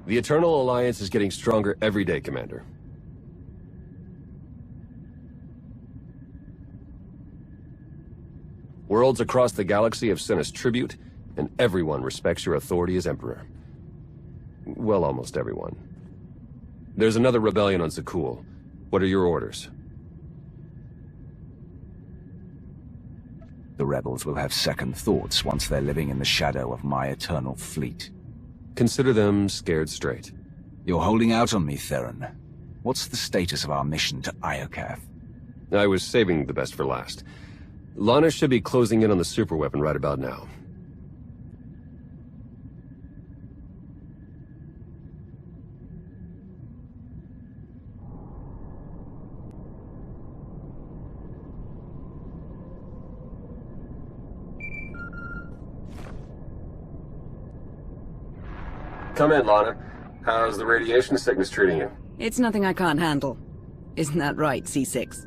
The Eternal Alliance is getting stronger every day, Commander. Worlds across the galaxy have sent us tribute, and everyone respects your authority as Emperor. Well, almost everyone. There's another rebellion on Zakul. What are your orders? The rebels will have second thoughts once they're living in the shadow of my eternal fleet. Consider them scared straight. You're holding out on me, Theron. What's the status of our mission to Iokath? I was saving the best for last. Lana should be closing in on the superweapon right about now. Come in, Lana. How's the radiation sickness treating you? It's nothing I can't handle. Isn't that right, C6?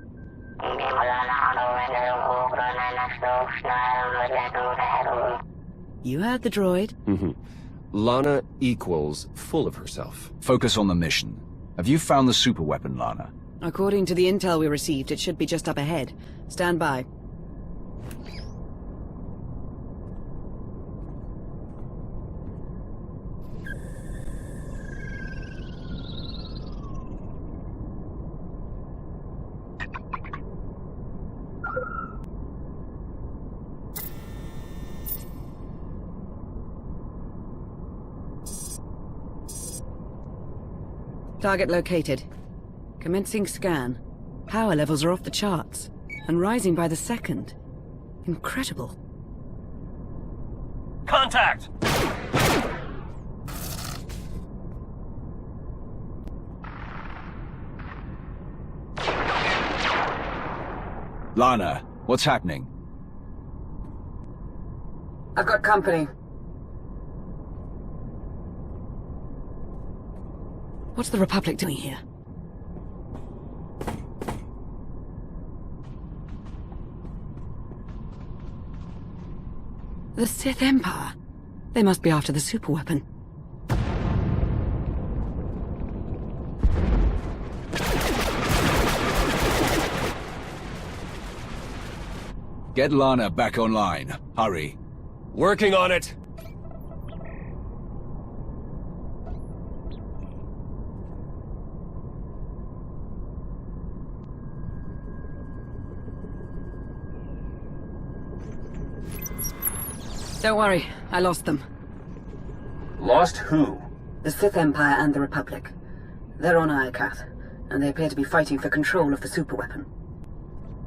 You heard the droid. Lana equals full of herself. Focus on the mission. Have you found the superweapon, Lana? According to the intel we received, it should be just up ahead. Stand by. Target located. Commencing scan. Power levels are off the charts, and rising by the second. Incredible. Contact! Lana, what's happening? I've got company. What's the Republic doing here? The Sith Empire? They must be after the superweapon. Get Lana back online. Hurry. Working on it! Don't worry, I lost them. Lost who? The Sith Empire and the Republic. They're on Iokath, and they appear to be fighting for control of the superweapon.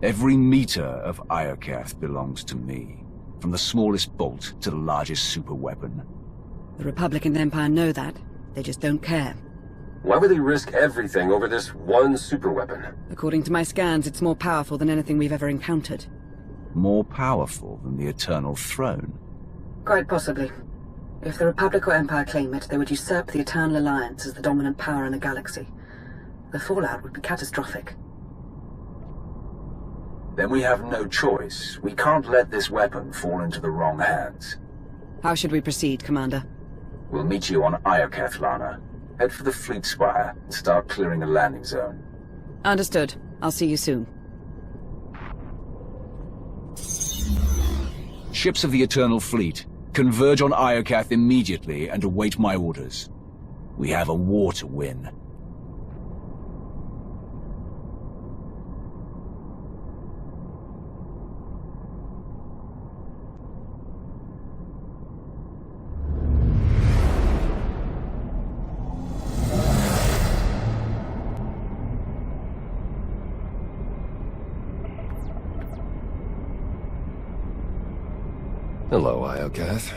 Every meter of Iokath belongs to me. From the smallest bolt to the largest superweapon. The Republic and the Empire know that. They just don't care. Why would they risk everything over this one superweapon? According to my scans, it's more powerful than anything we've ever encountered. More powerful than the Eternal Throne? Quite possibly. If the Republic or Empire claim it, they would usurp the Eternal Alliance as the dominant power in the galaxy. The fallout would be catastrophic. Then we have no choice. We can't let this weapon fall into the wrong hands. How should we proceed, Commander? We'll meet you on Iokath, Lana. Head for the fleet spire and start clearing a landing zone. Understood. I'll see you soon. Ships of the Eternal Fleet, converge on Iokath immediately and await my orders. We have a war to win. Hello, Iokath.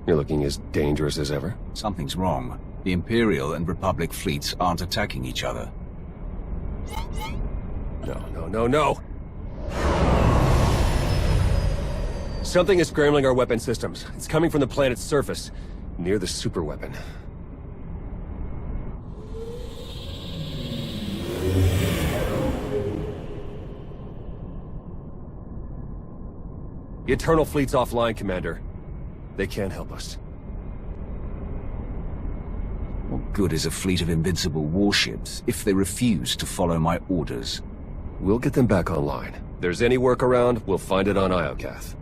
You're looking as dangerous as ever. Something's wrong. The Imperial and Republic fleets aren't attacking each other. No. Something is scrambling our weapon systems. It's coming from the planet's surface, near the superweapon. The Eternal Fleet's offline, Commander. They can't help us. What good is a fleet of invincible warships if they refuse to follow my orders? We'll get them back online. If there's any workaround, we'll find it on Iokath.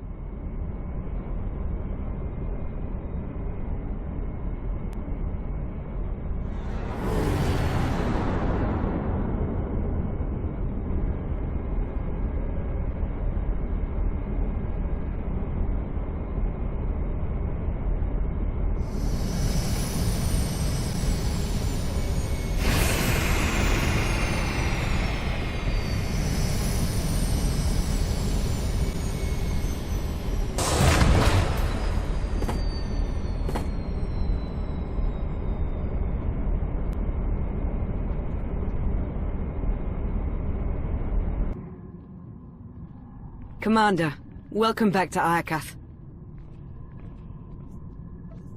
Commander, welcome back to Iokath.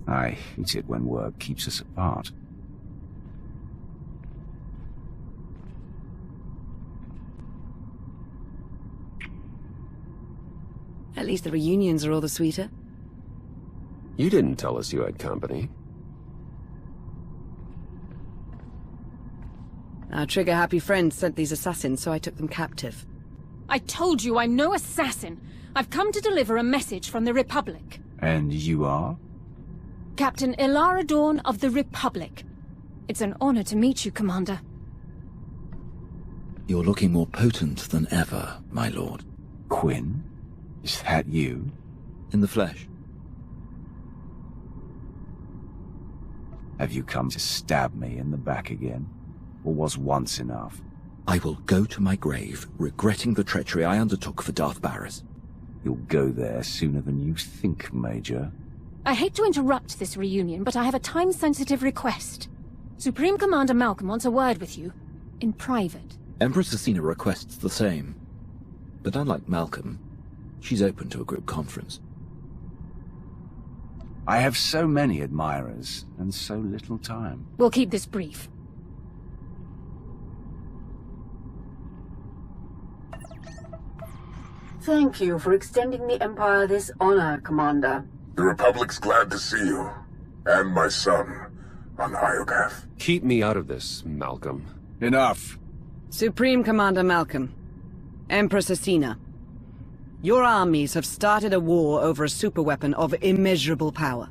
I hate it when work keeps us apart. At least the reunions are all the sweeter. You didn't tell us you had company. Our trigger-happy friends sent these assassins, so I took them captive. I told you I'm no assassin. I've come to deliver a message from the Republic. And you are? Captain Ilara Dawn of the Republic. It's an honor to meet you, Commander. You're looking more potent than ever, my lord. Quinn? Is that you? In the flesh. Have you come to stab me in the back again? Or was once enough? I will go to my grave, regretting the treachery I undertook for Darth Baras. You'll go there sooner than you think, Major. I hate to interrupt this reunion, but I have a time-sensitive request. Supreme Commander Malcolm wants a word with you, in private. Empress Athena requests the same. But unlike Malcolm, she's open to a group conference. I have so many admirers, and so little time. We'll keep this brief. Thank you for extending the Empire this honor, Commander. The Republic's glad to see you, and my son, on Iokath. Keep me out of this, Malcolm. Enough! Supreme Commander Malcolm, Empress Athena, your armies have started a war over a superweapon of immeasurable power.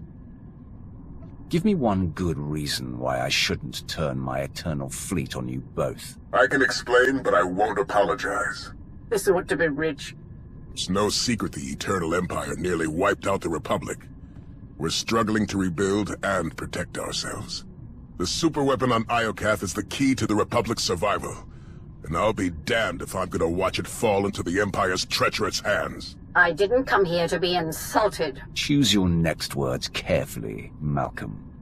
Give me one good reason why I shouldn't turn my eternal fleet on you both. I can explain, but I won't apologize. This ought to be rich. It's no secret the Eternal Empire nearly wiped out the Republic. We're struggling to rebuild and protect ourselves. The superweapon on Iokath is the key to the Republic's survival, and I'll be damned if I'm gonna watch it fall into the Empire's treacherous hands. I didn't come here to be insulted. Choose your next words carefully, Malcolm.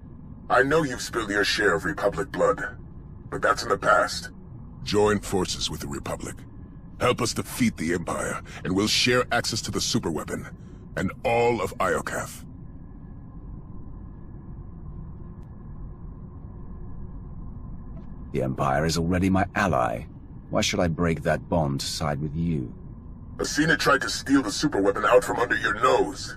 I know you've spilled your share of Republic blood, but that's in the past. Join forces with the Republic. Help us defeat the Empire, and we'll share access to the superweapon, and all of Iokath. The Empire is already my ally. Why should I break that bond to side with you? Athena tried to steal the superweapon out from under your nose.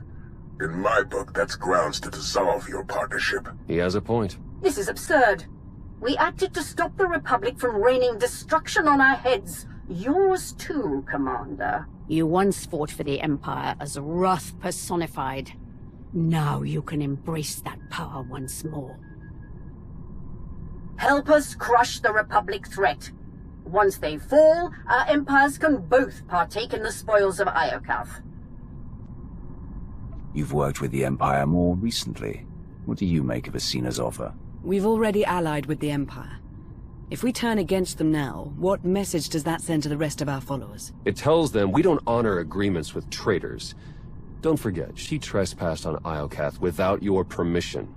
In my book, that's grounds to dissolve your partnership. He has a point. This is absurd. We acted to stop the Republic from raining destruction on our heads. Yours too, Commander. You once fought for the Empire as wrath personified. Now you can embrace that power once more. Help us crush the Republic threat. Once they fall, our empires can both partake in the spoils of Iokath. You've worked with the Empire more recently. What do you make of Athena's offer? We've already allied with the Empire. If we turn against them now, what message does that send to the rest of our followers? It tells them we don't honor agreements with traitors. Don't forget, she trespassed on Iokath without your permission.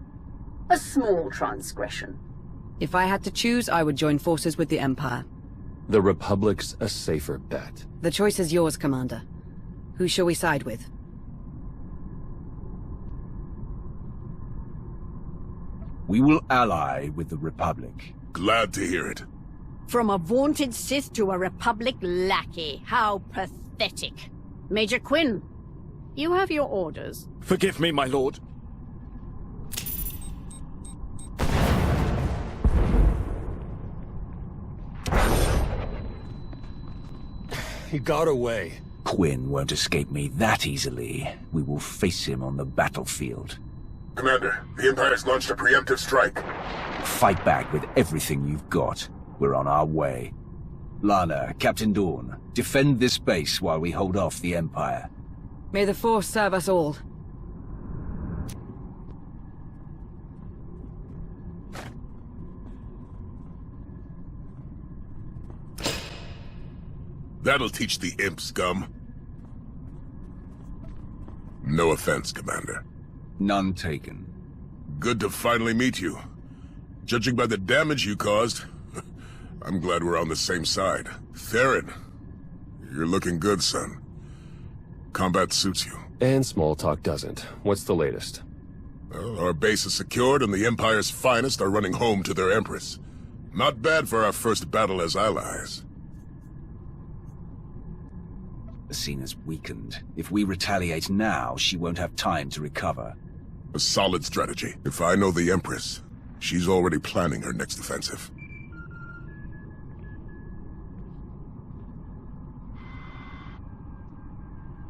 A small transgression. If I had to choose, I would join forces with the Empire. The Republic's a safer bet. The choice is yours, Commander. Who shall we side with? We will ally with the Republic. Glad to hear it. From a vaunted Sith to a Republic lackey. How pathetic. Major Quinn, you have your orders. Forgive me, my lord. He got away. Quinn won't escape me that easily. We will face him on the battlefield. Commander, the Empire's launched a preemptive strike. Fight back with everything you've got. We're on our way. Lana, Captain Dawn, defend this base while we hold off the Empire. May the Force serve us all. That'll teach the imp scum. No offense, Commander. None taken. Good to finally meet you. Judging by the damage you caused, I'm glad we're on the same side. Theron, you're looking good, son. Combat suits you. And small talk doesn't. What's the latest? Well, our base is secured and the Empire's finest are running home to their Empress. Not bad for our first battle as allies. Asina's weakened. If we retaliate now, she won't have time to recover. A solid strategy. If I know the Empress, she's already planning her next offensive.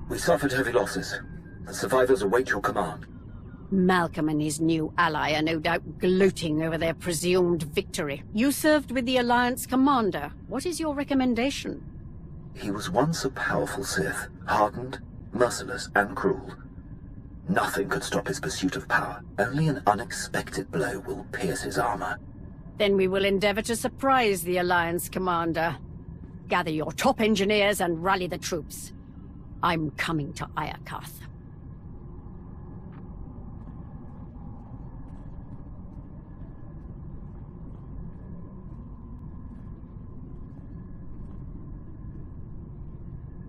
We suffered heavy losses. The survivors await your command. Malcolm and his new ally are no doubt gloating over their presumed victory. You served with the Alliance commander. What is your recommendation? He was once a powerful Sith, hardened, merciless, and cruel. Nothing could stop his pursuit of power. Only an unexpected blow will pierce his armor. Then we will endeavor to surprise the Alliance commander. Gather your top engineers and rally the troops. I'm coming to Iokath.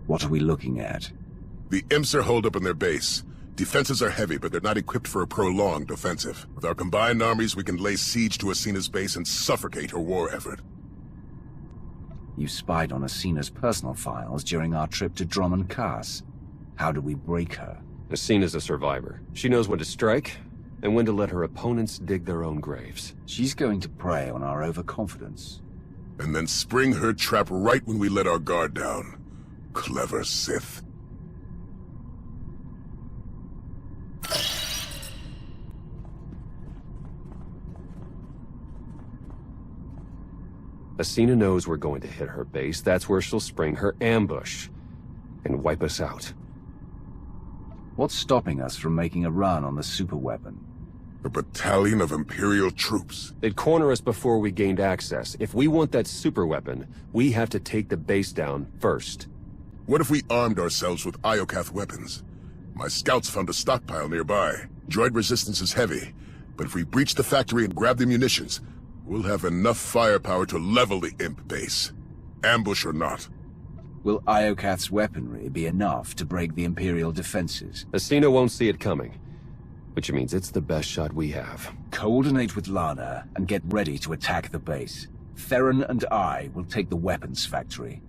What are we looking at? The imps are holed up in their base. Defenses are heavy, but they're not equipped for a prolonged offensive. With our combined armies, we can lay siege to Asina's base and suffocate her war effort. You spied on Asina's personal files during our trip to Drummond Cass. How do we break her? Asina's a survivor. She knows when to strike, and when to let her opponents dig their own graves. She's going to prey on our overconfidence. And then spring her trap right when we let our guard down. Clever Sith. Asina knows we're going to hit her base. That's where she'll spring her ambush and wipe us out. What's stopping us from making a run on the superweapon? A battalion of Imperial troops. They'd corner us before we gained access. If we want that superweapon, we have to take the base down first. What if we armed ourselves with Iokath weapons? My scouts found a stockpile nearby. Droid resistance is heavy, but if we breach the factory and grab the munitions, we'll have enough firepower to level the imp base. Ambush or not. Will Iokath's weaponry be enough to break the Imperial defenses? Asina won't see it coming, which means it's the best shot we have. Coordinate with Lana and get ready to attack the base. Theron and I will take the weapons factory.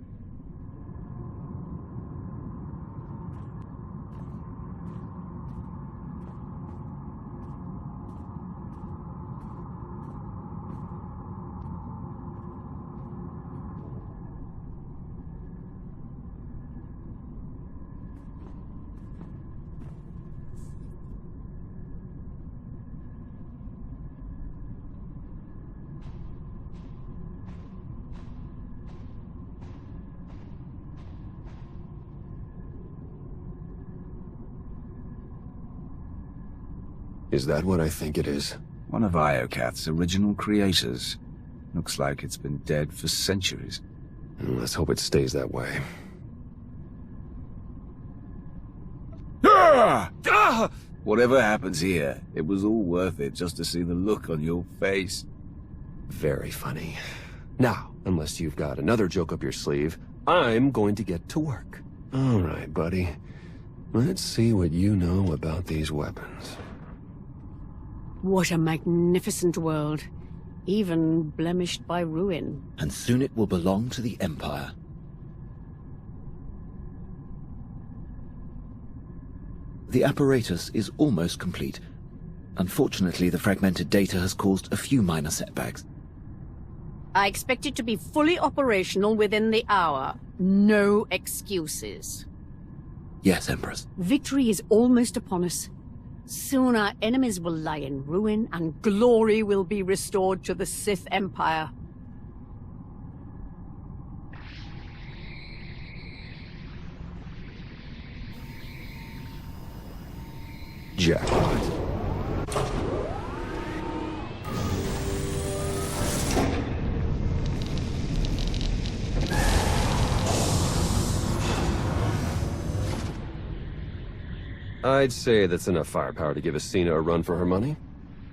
Is that what I think it is? One of Iokath's original creators. Looks like it's been dead for centuries. Let's hope it stays that way. Ah! Ah! Whatever happens here, it was all worth it just to see the look on your face. Very funny. Now, unless you've got another joke up your sleeve, I'm going to get to work. All right, buddy. Let's see what you know about these weapons. What a magnificent world, even blemished by ruin. And soon it will belong to the Empire. The apparatus is almost complete. Unfortunately, the fragmented data has caused a few minor setbacks. I expect it to be fully operational within the hour. No excuses. Yes, Empress. Victory is almost upon us. Soon our enemies will lie in ruin, and glory will be restored to the Sith Empire. Jackpot. I'd say that's enough firepower to give Asina a run for her money.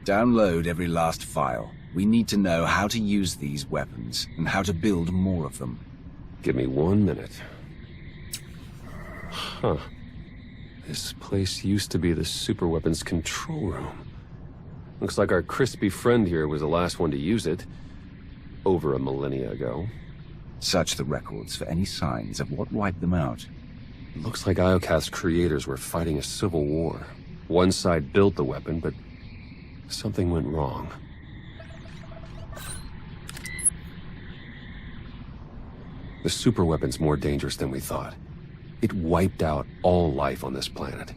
Download every last file. We need to know how to use these weapons, and how to build more of them. Give me 1 minute. Huh. This place used to be the superweapons control room. Looks like our crispy friend here was the last one to use it. Over a millennia ago. Search the records for any signs of what wiped them out. Looks like Iokath's creators were fighting a civil war. One side built the weapon, but something went wrong. The superweapon's more dangerous than we thought. It wiped out all life on this planet.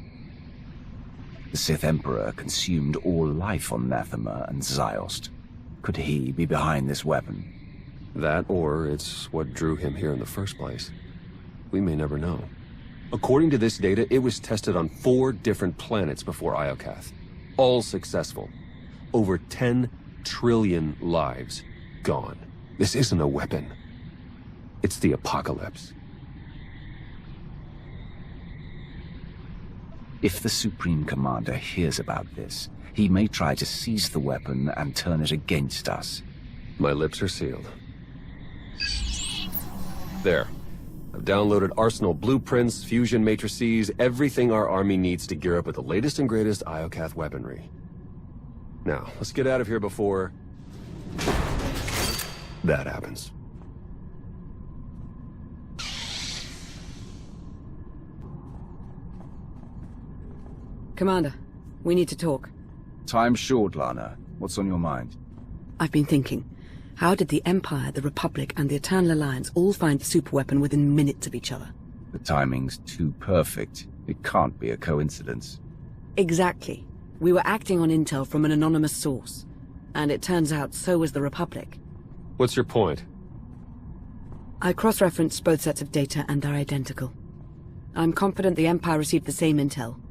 The Sith Emperor consumed all life on Nathema and Ziost. Could he be behind this weapon? That, or it's what drew him here in the first place. We may never know. According to this data, it was tested on 4 different planets before Iokath. All successful. Over 10 trillion lives gone. This isn't a weapon. It's the apocalypse. If the Supreme Commander hears about this, he may try to seize the weapon and turn it against us. My lips are sealed. There. I've downloaded arsenal blueprints, fusion matrices, everything our army needs to gear up with the latest and greatest Iokath weaponry. Now, let's get out of here before that happens. Commander, we need to talk. Time's short, Lana. What's on your mind? I've been thinking. How did the Empire, the Republic, and the Eternal Alliance all find the superweapon within minutes of each other? The timing's too perfect. It can't be a coincidence. Exactly. We were acting on intel from an anonymous source. And it turns out so was the Republic. What's your point? I cross-referenced both sets of data and they're identical. I'm confident the Empire received the same intel.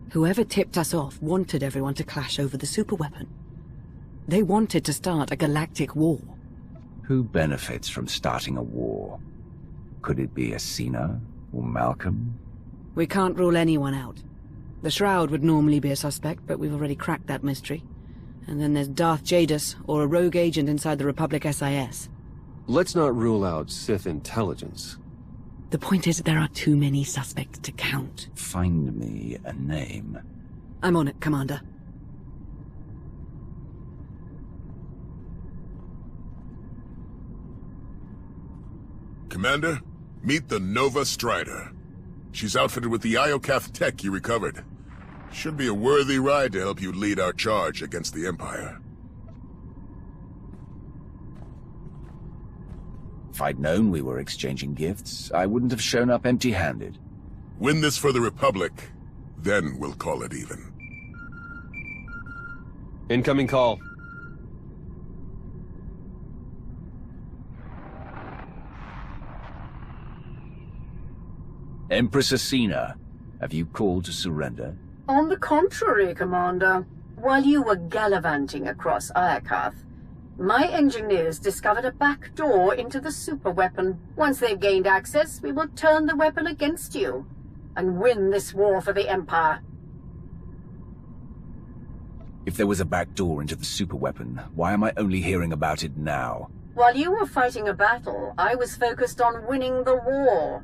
Whoever tipped us off wanted everyone to clash over the superweapon. They wanted to start a galactic war. Who benefits from starting a war? Could it be Asina or Malcolm? We can't rule anyone out. The Shroud would normally be a suspect, but we've already cracked that mystery. And then there's Darth Jadus, or a rogue agent inside the Republic SIS. Let's not rule out Sith intelligence. The point is there are too many suspects to count. Find me a name. I'm on it, Commander. Commander, meet the Nova Strider. She's outfitted with the Iokath tech you recovered. Should be a worthy ride to help you lead our charge against the Empire. If I'd known we were exchanging gifts, I wouldn't have shown up empty-handed. Win this for the Republic, then we'll call it even. Incoming call. Empress Asina, have you called to surrender? On the contrary, Commander. While you were gallivanting across Iokath, my engineers discovered a back door into the superweapon. Once they've gained access, we will turn the weapon against you and win this war for the Empire. If there was a back door into the superweapon, why am I only hearing about it now? While you were fighting a battle, I was focused on winning the war.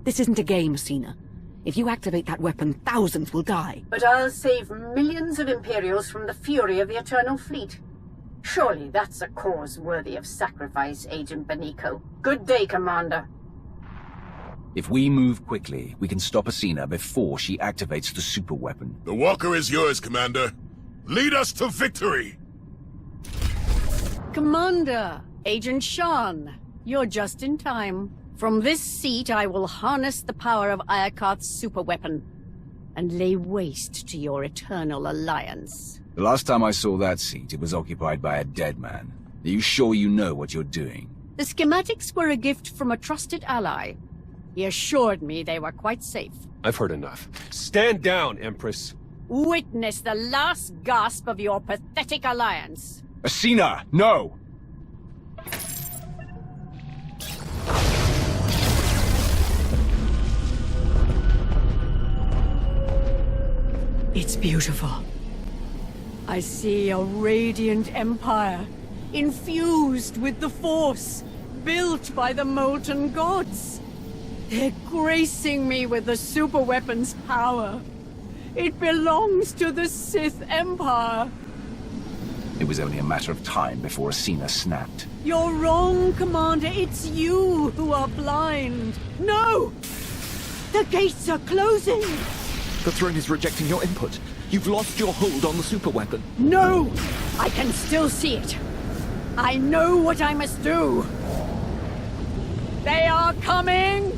This isn't a game, Asina. If you activate that weapon, thousands will die. But I'll save millions of Imperials from the fury of the Eternal Fleet. Surely that's a cause worthy of sacrifice, Agent Beniko. Good day, Commander. If we move quickly, we can stop Asina before she activates the superweapon. The Walker is yours, Commander. Lead us to victory! Commander, Agent Shan, you're just in time. From this seat, I will harness the power of Iokath's superweapon and lay waste to your eternal alliance. The last time I saw that seat, it was occupied by a dead man. Are you sure you know what you're doing? The schematics were a gift from a trusted ally. He assured me they were quite safe. I've heard enough. Stand down, Empress! Witness the last gasp of your pathetic alliance. Asina, no! It's beautiful. I see a radiant empire, infused with the Force, built by the molten gods. They're gracing me with the superweapon's power. It belongs to the Sith Empire. It was only a matter of time before Asina snapped. You're wrong, Commander. It's you who are blind. No! The gates are closing! The throne is rejecting your input. You've lost your hold on the superweapon. No! I can still see it. I know what I must do. They are coming!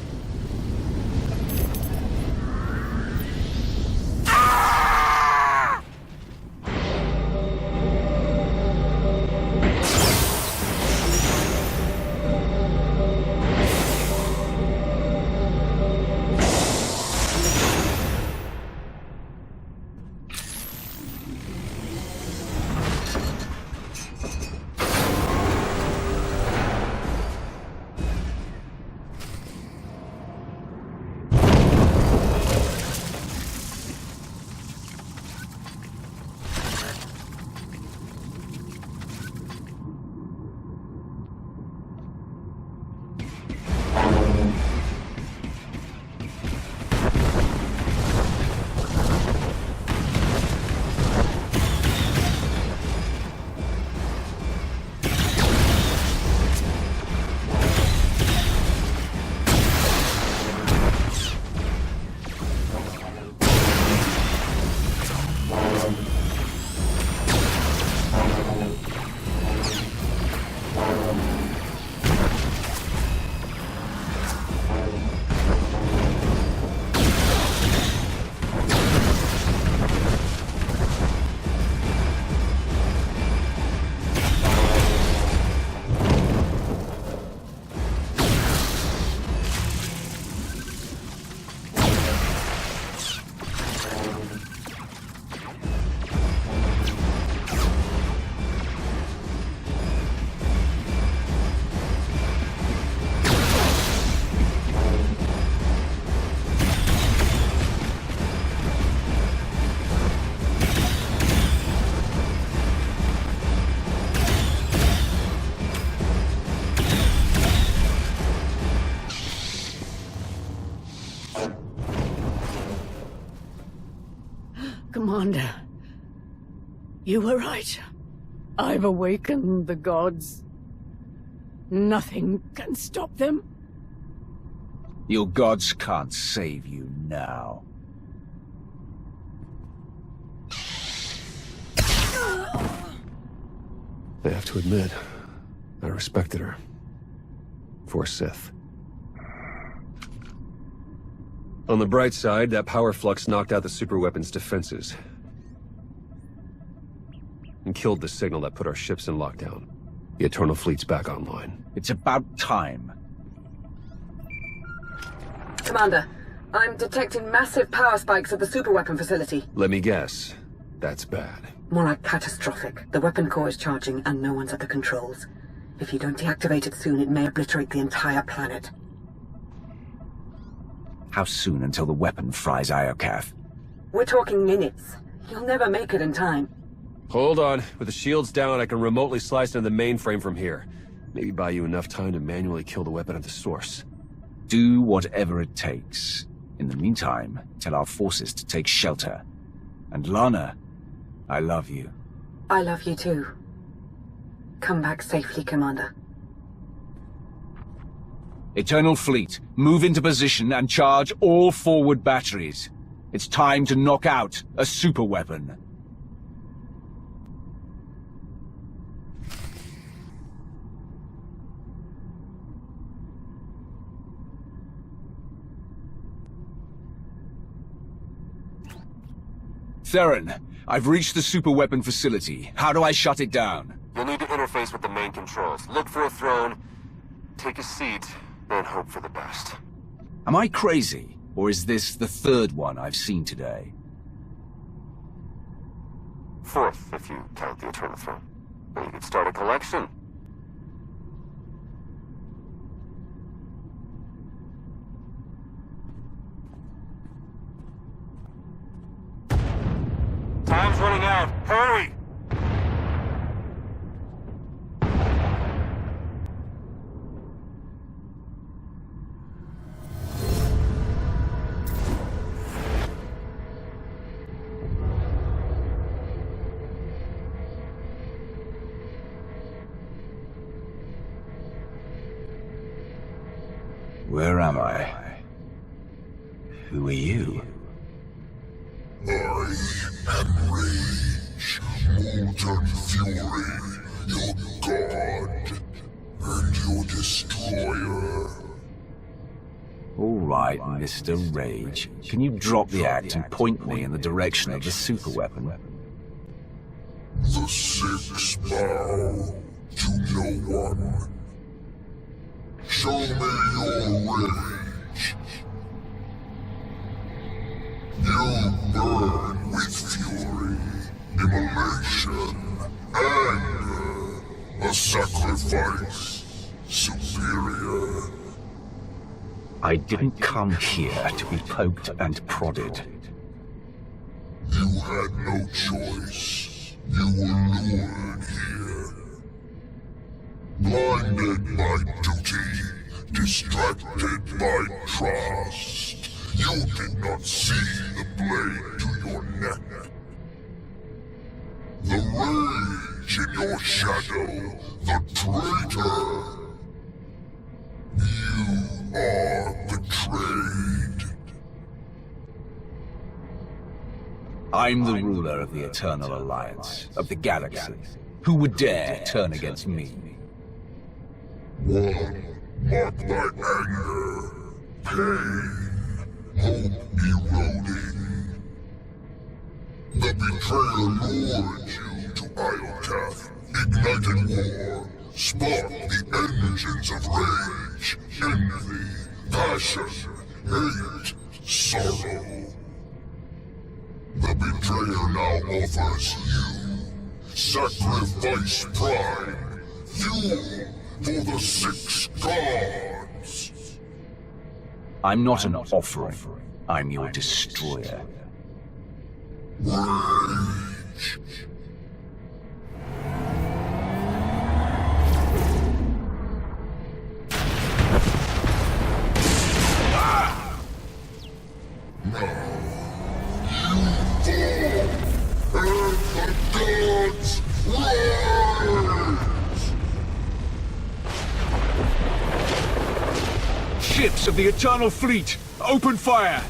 Commander, you were right. I've awakened the gods. Nothing can stop them. Your gods can't save you now. I have to admit, I respected her. For Sith. On the bright side, that power flux knocked out the superweapon's defenses. And killed the signal that put our ships in lockdown. The Eternal Fleet's back online. It's about time. Commander, I'm detecting massive power spikes at the superweapon facility. Let me guess. That's bad. More like catastrophic. The weapon core is charging and no one's at the controls. If you don't deactivate it soon, it may obliterate the entire planet. How soon until the weapon fries Iokath? We're talking minutes. You'll never make it in time. Hold on. With the shields down, I can remotely slice into the mainframe from here. Maybe buy you enough time to manually kill the weapon at the source. Do whatever it takes. In the meantime, tell our forces to take shelter. And Lana, I love you. I love you too. Come back safely, Commander. Eternal Fleet, move into position and charge all forward batteries. It's time to knock out a superweapon. Theron, I've reached the superweapon facility. How do I shut it down? You'll need to interface with the main controls. Look for a throne, take a seat, and hope for the best. Am I crazy? Or is this the third one I've seen today? Fourth, if you count the Eternal Throne. Well, you could start a collection. Time's running out. Hurry! Where am I? Who are you? I am Rage, Molten Fury, your god, and your destroyer. All right, Mr. Rage. Can you drop the act and point me in the direction of the superweapon? The six bow to no one. Show me your rage. You burn with fury, immolation, anger, a sacrifice superior. I didn't come here to be poked and prodded. You had no choice. You were lured here. Blinded by duty, distracted by trust. You did not see the blade to your neck. The rage in your shadow, the traitor. You are betrayed. I'm the ruler of the Eternal Alliance, of the galaxy. Who would dare turn against me? One marked by anger, pain, hope eroding. The betrayer lured you to Iokath, ignited war, sparked the engines of rage, envy, passion, hate, sorrow. The betrayer now offers you sacrifice prime, fuel for the six gods. I'm not an offering. I'm your destroyer. Rage. Ships of the Eternal Fleet, open fire!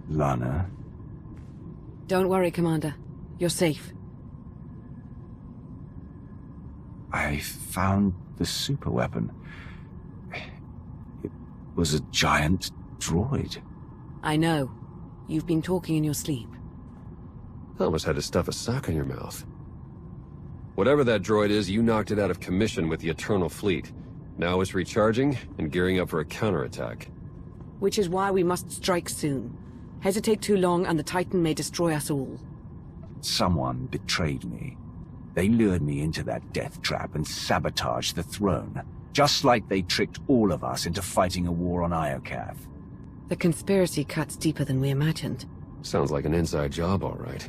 Lana? Don't worry, Commander. You're safe. I found the superweapon. It was a giant droid. I know. You've been talking in your sleep. Almost had to stuff a sock in your mouth. Whatever that droid is, you knocked it out of commission with the Eternal Fleet. Now it's recharging and gearing up for a counterattack. Which is why we must strike soon. Hesitate too long and the Titan may destroy us all. Someone betrayed me. They lured me into that death trap and sabotaged the throne, just like they tricked all of us into fighting a war on Iokath. The conspiracy cuts deeper than we imagined. Sounds like an inside job, all right.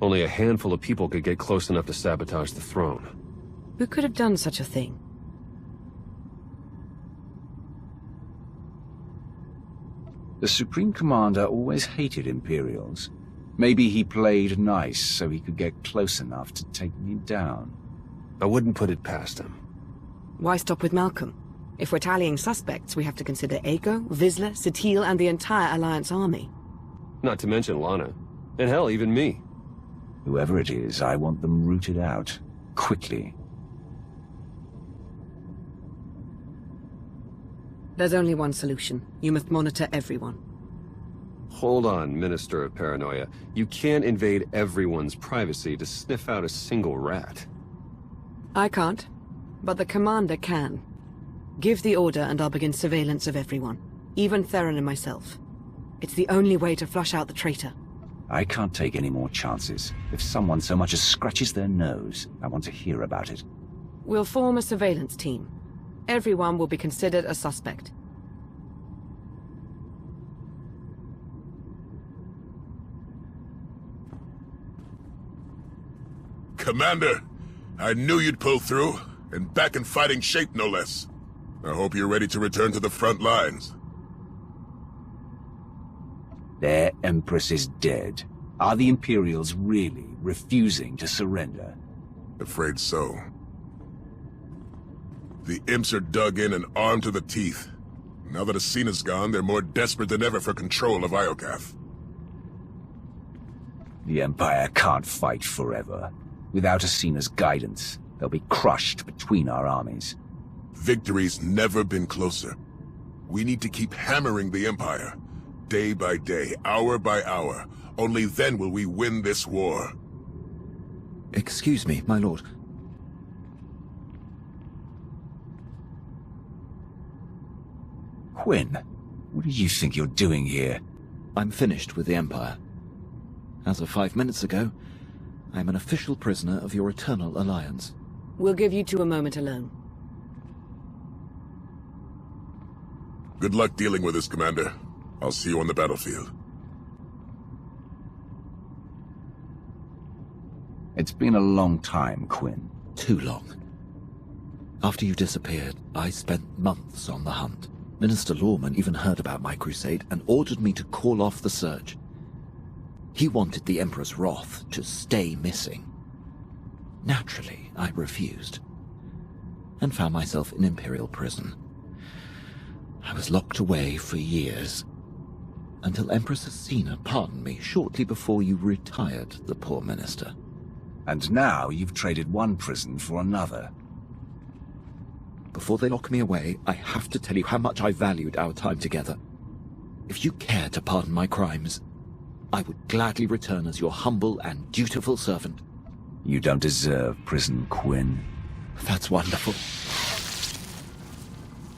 Only a handful of people could get close enough to sabotage the throne. Who could have done such a thing? The Supreme Commander always hated Imperials. Maybe he played nice so he could get close enough to take me down. I wouldn't put it past him. Why stop with Malcolm? If we're tallying suspects, we have to consider Aiko, Vizsla, Satil, and the entire Alliance army. Not to mention Lana. And hell, even me. Whoever it is, I want them rooted out. Quickly. There's only one solution. You must monitor everyone. Hold on, Minister of Paranoia. You can't invade everyone's privacy to sniff out a single rat. I can't, but the commander can. Give the order and I'll begin surveillance of everyone, even Theron and myself. It's the only way to flush out the traitor. I can't take any more chances. If someone so much as scratches their nose, I want to hear about it. We'll form a surveillance team. Everyone will be considered a suspect. Commander, I knew you'd pull through, and back in fighting shape no less. I hope you're ready to return to the front lines. Their Empress is dead. Are the Imperials really refusing to surrender? Afraid so. The imps are dug in and armed to the teeth. Now that Asina's gone, they're more desperate than ever for control of Iokath. The Empire can't fight forever. Without Asina's guidance, they'll be crushed between our armies. Victory's never been closer. We need to keep hammering the Empire. Day by day, hour by hour. Only then will we win this war. Excuse me, my lord. Quinn, what do you think you're doing here? I'm finished with the Empire. As of 5 minutes ago, I'm an official prisoner of your Eternal Alliance. We'll give you two a moment alone. Good luck dealing with this, Commander. I'll see you on the battlefield. It's been a long time, Quinn. Too long. After you disappeared, I spent months on the hunt. Minister Lawman even heard about my crusade and ordered me to call off the search. He wanted the Emperor's wrath to stay missing. Naturally, I refused, and found myself in Imperial prison. I was locked away for years, until Empress Asina pardoned me shortly before you retired the poor minister. And now you've traded one prison for another. Before they lock me away, I have to tell you how much I valued our time together. If you care to pardon my crimes, I would gladly return as your humble and dutiful servant. You don't deserve prison, Quinn. That's wonderful.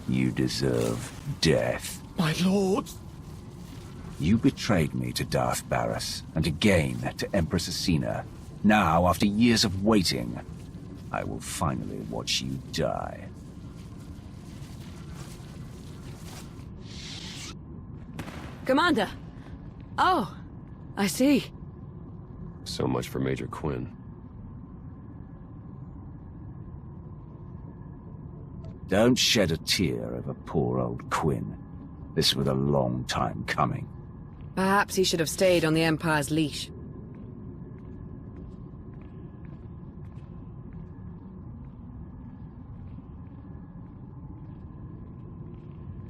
You deserve death. My lord! You betrayed me to Darth Barris, and again to Empress Asina. Now, after years of waiting, I will finally watch you die. Commander! Oh, I see. So much for Major Quinn. Don't shed a tear over poor old Quinn. This was a long time coming. Perhaps he should have stayed on the Empire's leash.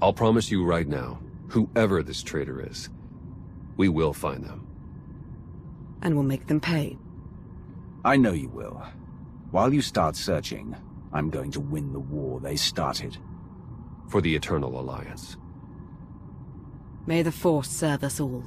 I'll promise you right now, whoever this traitor is, we will find them. And we'll make them pay. I know you will. While you start searching, I'm going to win the war they started. For the Eternal Alliance. May the Force serve us all.